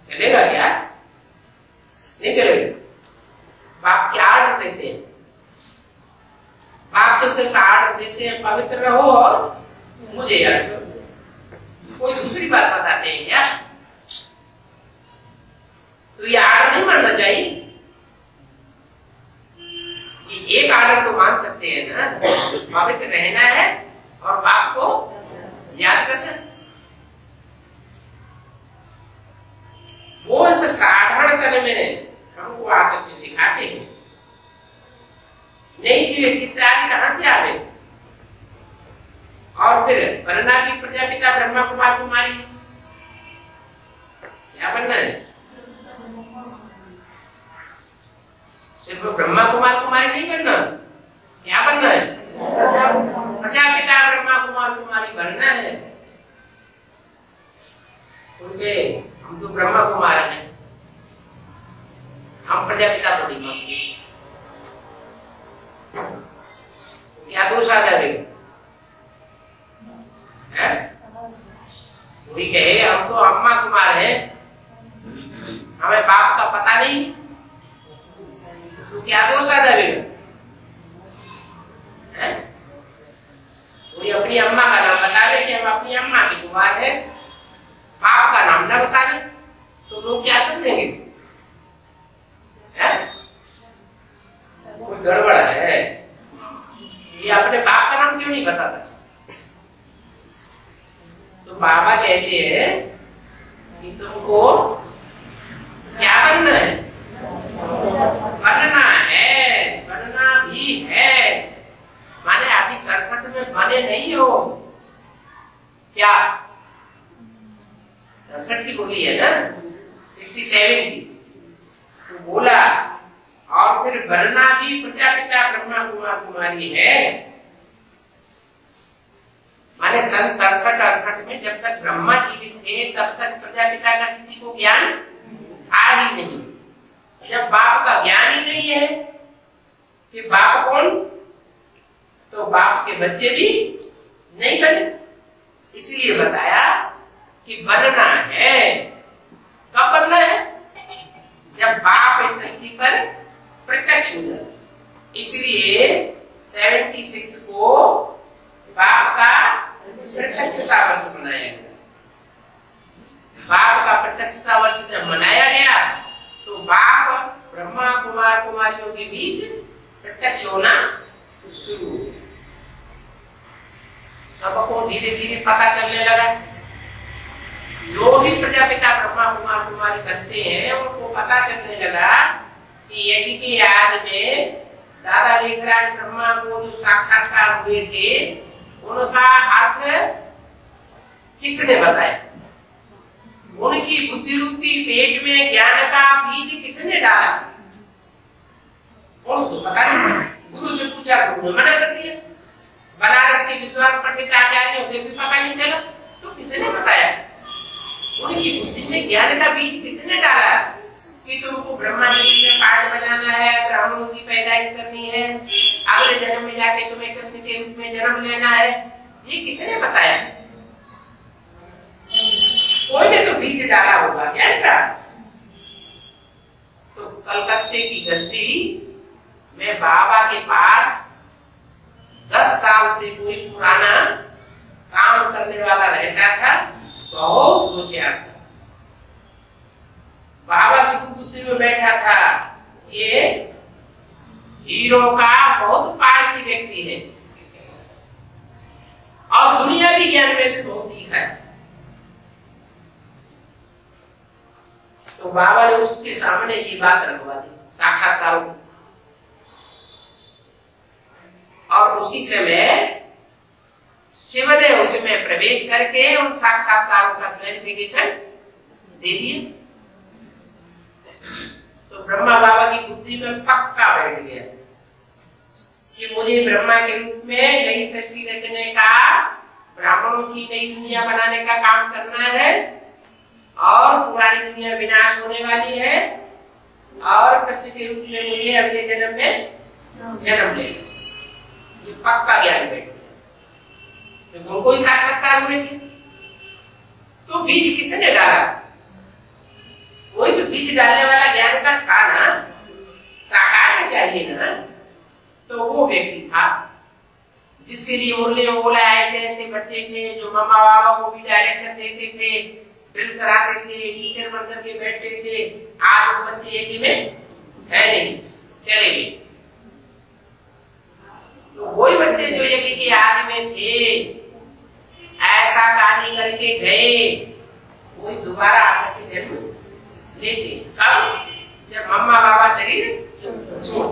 [SPEAKER 1] चलेगा क्या? नहीं चलेगा। बाप क्या आर्डर देते हैं? बाप तो सिर्फ आर्डर देते हैं पवित्र रहो और मुझे याद करो, कोई दूसरी बात बताते हैं क्या? तो ये आर्डर नहीं मानना चाहिए। ये एक आर्डर तो मान सकते हैं ना, पवित्र रहना है और बाप को याद करना है। वो इस साधारण तन में हमको आकर के सिखाते हैं। नहीं कि ये चित्र आदि कहां से आ गए? और फिर बनना भी प्रजापिता ब्रह्मा कुमार कुमारी, क्या बनना है? सिर्फ ब्रह्मा कुमार कुमारी नहीं बनना, क्या बनना है? प्रजापिता ब्रह्मा दोष आ जाएगा? कोई कहे हम तो अम्मा कुमार है, हमें बाप का पता नहीं, तो क्या दोष आ जाएगा? कोई अपनी अम्मा का नाम बतावे कि हम अपनी अम्मा की कुमार है, बाप का नाम न बतावे तो लोग क्या समझेंगे? कोई गड़बड़ है, ये अपने बाप का नाम क्यों नहीं बताता? तो बाबा कहते हैं कि तुमको क्या बनना है? बनना भी है, माने अभी 67 में बने नहीं हो क्या? 67 की बोली है ना, 67 की तो बोला। और फिर बनना भी प्रजापिता ब्रह्मा कुमार कुमारी है, माने सन 67-68 में जब तक ब्रह्मा जीवित थे तब तक प्रजापिता का किसी को ज्ञान था ही नहीं। जब बाप का ज्ञान ही नहीं है कि बाप कौन, तो बाप के बच्चे भी नहीं बने। इसलिए बताया कि बनना है। कब बनना है? जब बाप इस सृष्टि पर प्रत्यक्ष हो जाए। इसलिए 76 को बाप का प्रत्यक्षता वर्ष मनाया गया। बाप का प्रत्यक्षता वर्ष जब मनाया गया तो बाप ब्रह्मा कुमार कुमारियों के बीच प्रत्यक्ष होना शुरू हो गया। सबको धीरे धीरे पता चलने लगा। जो भी प्रजापिता ब्रह्मा कुमार कुमारी करते हैं उनको पता चलने लगा कि यज्ञ के याद में दादा लेखराज ब्रह्मा को जो साक्षात्कार हुए थे उनका अर्थ किसने बताया? उनकी बुद्धि रूपी पेट में ज्ञान का बीज किसने डाला? उनको पता नहीं। गुरु से पूछा, गुरु ने मना कर दिया। बनारस के विद्वान पंडित आचार्यों से भी पता नहीं चला, तो किसने बताया? उनकी बुद्धि में ज्ञान का बीज किसने डाला कि तुमको ब्रह्मा जी में पाठ बजाना है, ब्राह्मणों की पैदाइश करनी है, अगले जन्म में जाके तुम्हें कृष्ण के रूप में जन्म लेना है? ये किसने बताया? कोई ने तो बीज डाला होगा ज्ञान का। तो कलकत्ते की गद्दी में बाबा के पास 10 साल से कोई पुराना काम करने वाला रहता था, बहुत होशियार था। बाबा की बुद्धि में बैठा था, ये हीरो का बहुत पारखी व्यक्ति है और दुनिया की ज्ञान में भी बहुत तीखा है। तो बाबा ने उसके सामने ये बात रखवा दी साक्षात्कारों की। और उसी समय शिव ने उसमें प्रवेश करके उन साक्षात्कारों का क्लैरिफिकेशन दे दिया। तो ब्रह्मा बाबा की बुद्धि में पक्का बैठ गया कि मुझे ब्रह्मा के रूप में नई सृष्टि रचने का, ब्राह्मणों की नई दुनिया बनाने का काम करना है और पुरानी दुनिया विनाश होने वाली है और कृष्ण के रूप में मुझे अगले जन्म में जन्म लेगा। ये पक्का ज्ञान बैठ गया। तो कोई साक्षात्कार हुए थे तो बीज किसने डाला? कोई तो बीज डालने वाला ज्ञान का था ना, साकार में चाहिए ना। तो वो व्यक्ति था जिसके लिए मुरली में बोला ऐसे ऐसे बच्चे थे जो मम्मा बाबा को भी डायरेक्शन देते थे, ड्रिल कराते थे, टीचर बन करके बैठते थे। आज वो बच्चे यज्ञ में है नहीं, चले गए। तो वही बच्चे जो यज्ञ के आदि में थे, ऐसा कहानी करके गए, वही दोबारा आकर के जन्म लेते। कब? जब मम्मा बाबा शरीर छोड़।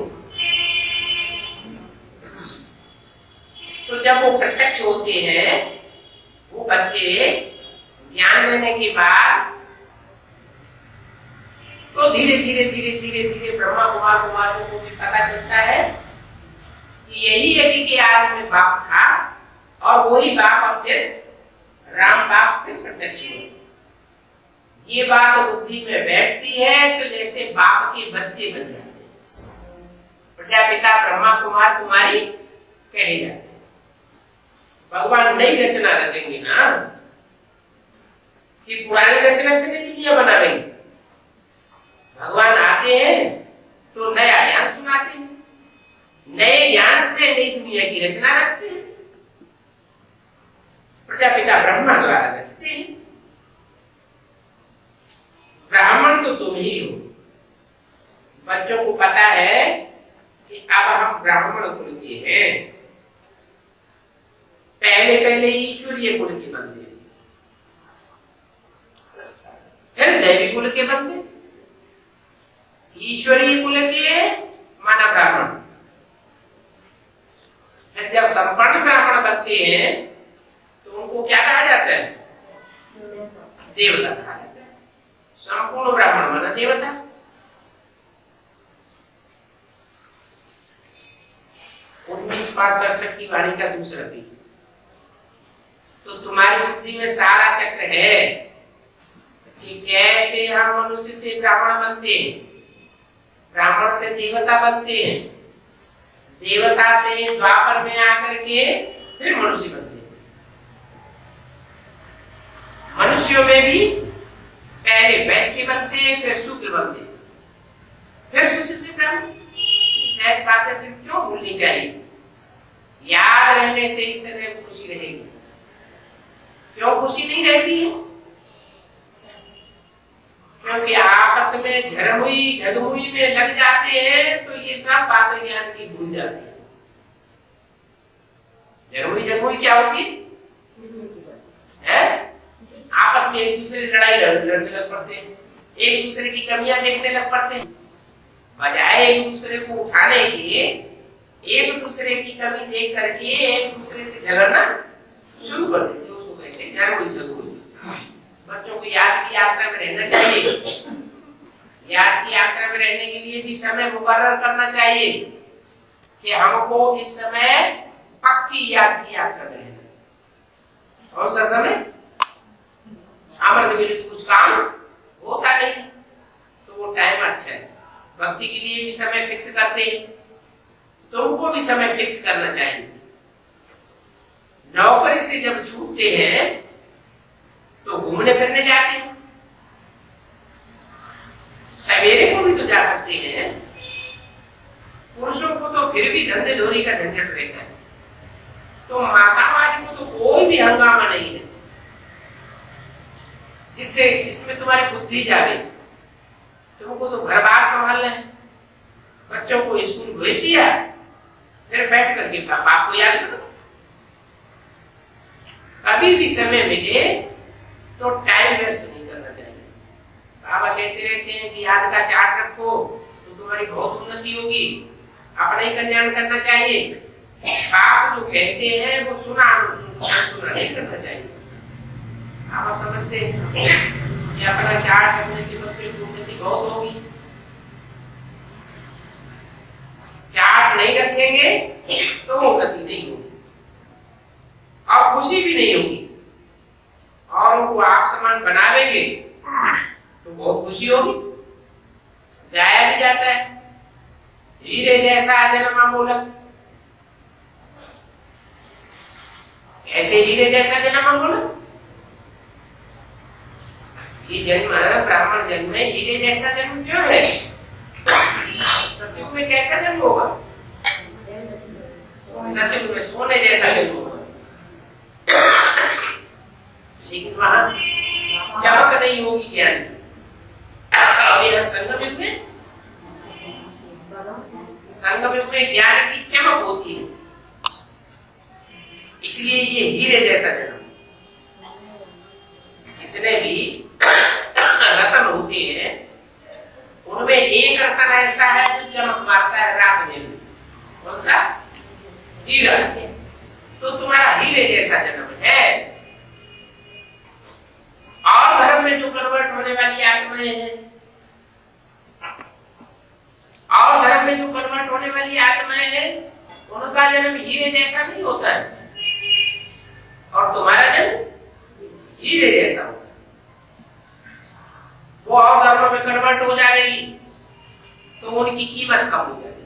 [SPEAKER 1] तो जब वो प्रत्यक्ष होते हैं, वो बच्चे ज्ञान लेने के बाद तो धीरे धीरे धीरे धीरे धीरे ब्रह्मा कुमार कुमारियों को भी पता चलता है कि यही यज्ञ के आदि में बाप था और वही बाप अब फिर राम बाप फिर प्रत्यक्ष हुए। ये बात बुद्धि में बैठती है तो जैसे बाप के बच्चे बन जाते हैं, प्रजापिता ब्रह्मा कुमार कुमारी कहे जाते हैं। नई रचना रचेंगे ना, कि पुरानी रचना से नहीं दुनिया बनावेंगे। भगवान आते हैं तो नया ज्ञान सुनाते हैं, नए ज्ञान से नई दुनिया की रचना रचते हैं, प्रजापिता ब्रह्मा द्वारा रचते हैं। ब्राह्मण तो तुम ही हो। बच्चों को पता है कि अब हम ब्राह्मण कुल के हैं, पहले पहले ईश्वरीय कुल के बनते, फिर दैवी कुल के बनते। ईश्वरीय कुल के माना ब्राह्मण, फिर जब संपन्न ब्राह्मण बनते हैं तो उनको क्या कहा जाता है? देवता कहा जाता है। संपूर्ण ब्राह्मण माना देवता। उन्नीस 567 की वाणी का दूसरा पेज। तो तुम्हारी बुद्धि में सारा चक्र है कि कैसे हम मनुष्य से ब्राह्मण बनते हैं, ब्राह्मण से देवता बनते हैं, देवता से द्वापर में आकर के फिर मनुष्य बनते हैं। मनुष्यों में भी पहले वैश्य बनते हैं, फिर शूद्र बनते हैं, फिर शूद्र से ब्राह्मण। शायद बातें फिर क्यों भूलनी चाहिए? याद रहने से ही सदैव खुशी रहेगी। क्यों खुशी नहीं रहती है? क्योंकि आपस में झरमुई झगमुई में लग जाते हैं तो ये सब बातें ज्ञान की भूल जाती है। झरमुई झगमुई क्या होती है? आपस में एक दूसरे लड़ाई लड़ने लग पड़ते हैं, एक दूसरे की कमियां देखने लग पड़ते हैं। बजाय एक दूसरे को उठाने के, एक दूसरे की कमी देख करके एक दूसरे से झगड़ना शुरू कर देते, उसको कहते हैं झरमुई झगमुई। बच्चों को याद की यात्रा में रहना चाहिए। याद की यात्रा में रहने के लिए भी समय मुकर्रर करना चाहिए कि हमको इस समय पक्की याद की यात्रा में रहना। कौन सा समय? अमृत के लिए कुछ काम होता नहीं तो वो टाइम अच्छा है। भक्ति के लिए भी समय फिक्स करते हैं, तो उनको भी समय फिक्स करना चाहिए। नौकरी से जब छूटते हैं तो घूमने फिरने जाते हैं। सवेरे को भी तो जा सकते हैं। पुरुषों को तो फिर भी धंधे धोनी का झंझट रहता है, तो मातावादी को तो कोई भी हंगामा नहीं है जिसमें तुम्हारी बुद्धि जावे। तुमको तो घर बार संभालना है, बच्चों को स्कूल भेज दिया, फिर बैठ करके बाप को याद करो। कभी भी समय मिले तो टाइम वेस्ट नहीं करना चाहिए। बाबा कहते रहते हैं कि याद का चार्ट रखो तो तुम्हारी बहुत उन्नति होगी, अपना ही कल्याण करना चाहिए। बाप जो कहते हैं वो सुना नहीं करना चाहिए। आप समझते हैं कि अपना चार्ट रखने से बच्चों की उन्नति बहुत होगी। चार्ट नहीं रखेंगे तो उन्नति नहीं होगी और खुशी भी नहीं होगी। और उनको आप समान बनावेंगे तो बहुत खुशी होगी। गाया भी जाता है, हीरे जैसा जन्म अमोलक। ऐसे हीरे जैसा जन्म अमोलक। ये जन्म ब्राह्मण जन्म में हीरे जैसा जन्म क्यों है? सतयुग में कैसा जन्म होगा? सतयुग में सोने जैसा जन्म होगा, लेकिन वहां चमक नहीं होगी ज्ञान की। और यह संगम युग में ज्ञान की चमक होती है, इसलिए ये हीरे जैसा जन्म। जितने भी रतन होते हैं उनमें एक रतन ऐसा है जो चमक मारता है रात में। कौन सा? हीरा। तो तुम्हारा हीरे जैसा जन्म है। और धर्म में जो कन्वर्ट होने वाली आत्माएं हैं, और धर्म में जो कन्वर्ट होने वाली आत्माएं हैं, उनका जन्म हीरे जैसा नहीं होता है और तुम्हारा जन्म हीरे जैसा होता है। वो और धर्मों में कन्वर्ट हो जाएगी तो उनकी कीमत कम हो जाएगी।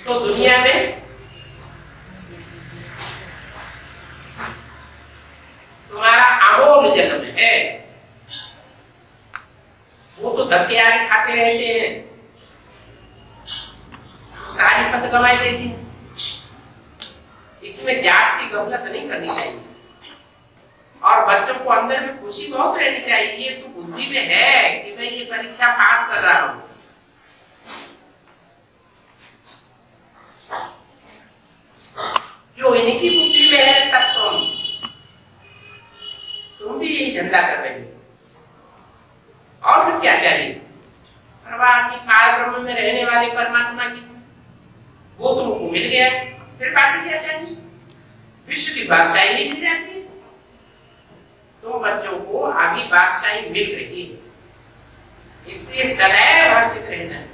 [SPEAKER 1] तो दुनिया में वक्त गंवाई देती है। इसमें जास्ती गफलत नहीं करनी चाहिए और बच्चों को अंदर में खुशी बहुत रहनी चाहिए। ये तो बुद्धि में है कि मैं ये परीक्षा पास कर रहा हूं। जो इनकी बुद्धि में है तब तुम भी यही धंधा कर रहे हो। और फिर क्या चाहिए? परवाह की पार ब्रह्म में रहने वाले परमात्मा की वो तुमको मिल गया, फिर बाकी क्या चाहिए? विश्व की बादशाही मिल जाती है। तो बच्चों को अभी बादशाही मिल रही है, इसलिए सदैव हर्षित रहना है।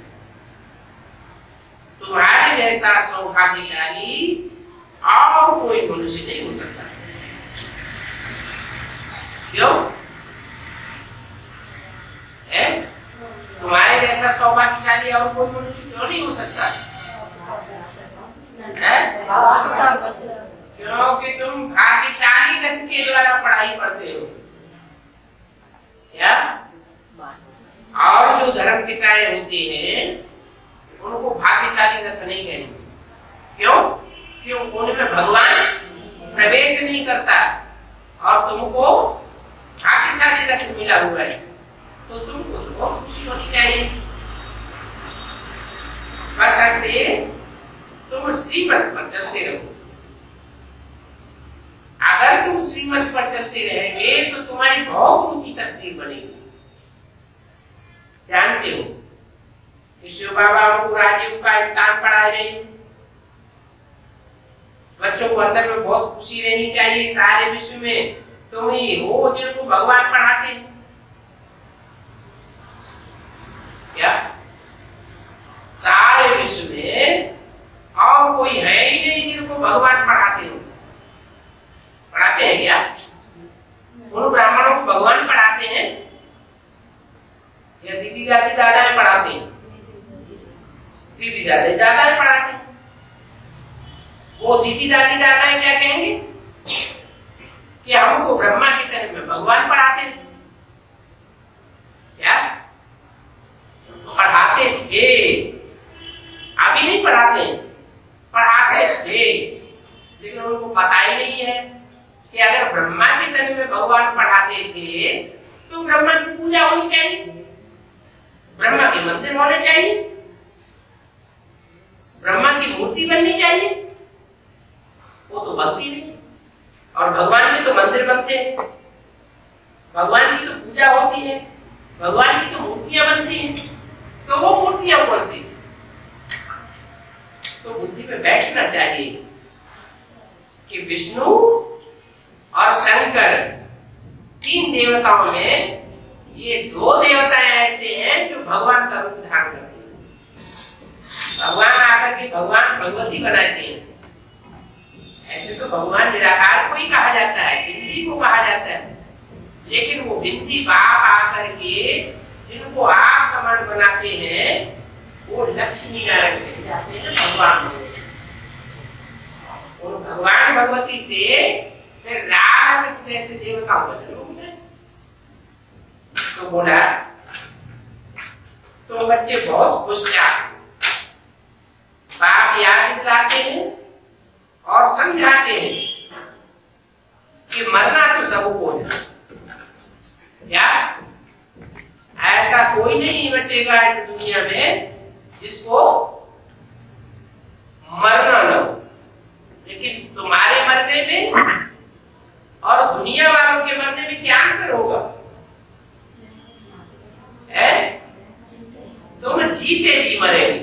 [SPEAKER 1] तुम्हारे जैसा सौभाग्यशाली और कोई मनुष्य नहीं हो सकता। क्यों है? तुम्हारे जैसा सौभाग्यशाली और कोई मनुष्य क्यों नहीं हो सकता है? क्योंकि तुम भाग्यशाली रथ के द्वारा पढ़ाई पढ़ते हो क्या? और जो धर्म पिताएं होते हैं उनको भाग्यशाली रथ नहीं कहेंगे। क्यों? क्यों? उनमें भगवान प्रवेश नहीं करता और तुमको भाग्यशाली रथ मिला हुआ है, तो तुमको तो बहुत खुशी होनी चाहिए। बशर्ते तुम श्रीमत पर चलते रहो। अगर तुम श्रीमत पर चलते रहेंगे तो तुम्हारी बहुत ऊंची तकदीर बनेगी। जानते हो कि शिव बाबा हमको राजीव का इम्तिहान पढ़ा रहे हैं। बच्चों को अंदर में बहुत खुशी रहनी चाहिए। सारे विश्व में तुम ही हो जिनको भगवान पढ़ाते हैं। क्या सारे विश्व में और कोई है ही नहीं जिनको भगवान पढ़ाते हो? पढ़ाते हैं क्या? उन ब्राह्मणों को भगवान पढ़ाते हैं या दीदी दादी दादाएं पढ़ाते हैं? दीदी दादी दादाएं पढ़ाते हैं। वो दीदी दादी दादाएं क्या कहेंगे कि हमको ब्रह्मा की तरह में भगवान पढ़ाते हैं। क्या पढ़ाते थे? अभी नहीं पढ़ाते, पढ़ाते थे, लेकिन उनको पता ही नहीं है कि अगर ब्रह्मा के तन में भगवान पढ़ाते थे तो ब्रह्मा की पूजा होनी चाहिए, ब्रह्मा के मंदिर होने चाहिए, ब्रह्मा की मूर्ति बननी चाहिए। वो तो बनती नहीं और भगवान के तो मंदिर बनते हैं, भगवान की तो पूजा होती है, भगवान की तो मूर्तियां बनती हैं। तो वो मूर्तियां कौन सी? तो बुद्धि में बैठना चाहिए कि विष्णु और शंकर तीन देवताओं में ये दो देवताएं ऐसे हैं जो भगवान का रूप धारण करते हैं। भगवान आकर के भगवान भगवती बनाते हैं। ऐसे तो भगवान निराकार को ही कहा जाता है, बिंदी को कहा जाता है, लेकिन वो बिंदी बाप आकर के जिनको आप समान बनाते हैं वो लक्ष्मी नारायण कहे जाते हैं, भगवान और भगवान भगवती से फिर राधा कृष्ण जैसे देवताओं का जन्म होता है। तो बोला तो बच्चे बहुत खुश थे। बाप याद दिलाते हैं और समझाते हैं कि मरना तो सबको है। क्या ऐसा कोई नहीं बचेगा इस दुनिया में जिसको मरना न हो, लेकिन तुम्हारे मरने में और दुनिया वालों के मरने में क्या अंतर होगा? तुम जीते जी मरेंगे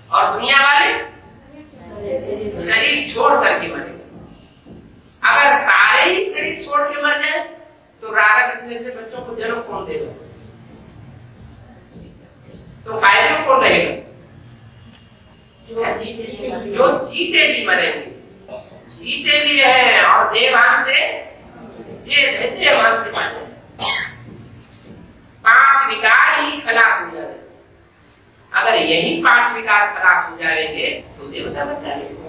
[SPEAKER 1] और दुनिया वाले शरीर छोड़ करके मरेंगे। अगर सारे ही शरीर छोड़ के मर जाए तो राधा कृष्ण जैसे बच्चों को जन्म कौन देगा? तो फायदा कौन रहेगा? जो जीते जी मरेंगे। जीते भी है और देवान से देवान से मारे। 5 विकार ही खलास हो जाए। अगर यही 5 विकार खलास हो जाएंगे तो देवता बन जाएंगे।